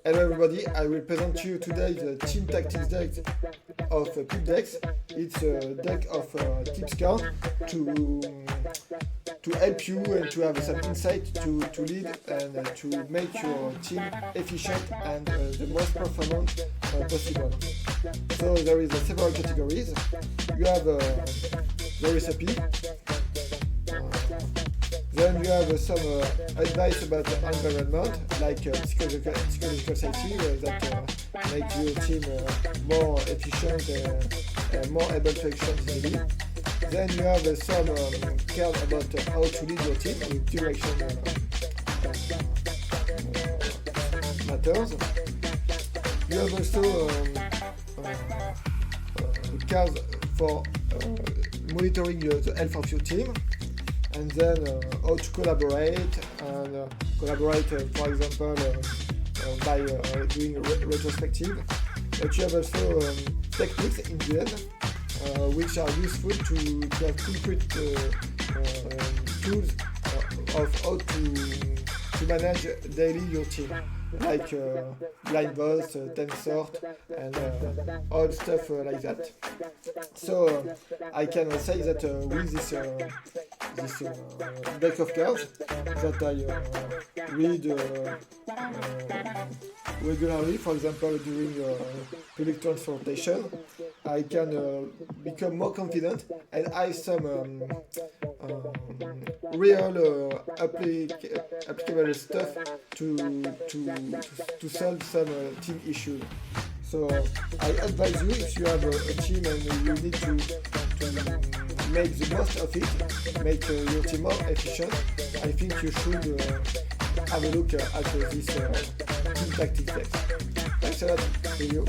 Hello everybody, I will present you today the team tactics deck of Pip Decks. It's a deck of tips card to help you and to have some insight to lead and to make your team efficient and the most performant possible. So there is several categories. You have the recipe. Then you have some advice about the environment, like psychological safety, that make your team more efficient and more able to action easily. Then you have some cards about how to lead your team with direction matters. You have also cards for monitoring the health of your team. And then how to collaborate, and collaborate, for example, by doing retrospective. But you have also techniques in the end, which are useful to have concrete tools of how to manage daily your team, like blind boss, ten sort, and all stuff like that. So I can say that with this deck of cards that I read regularly, for example during public transportation, I can become more confident and have some real applicable stuff to solve some team issues. So I advise you, if you have a team and you need to make the most of it, make your team more efficient, I think you should have a look at this team tactics deck. Thanks a lot. See you.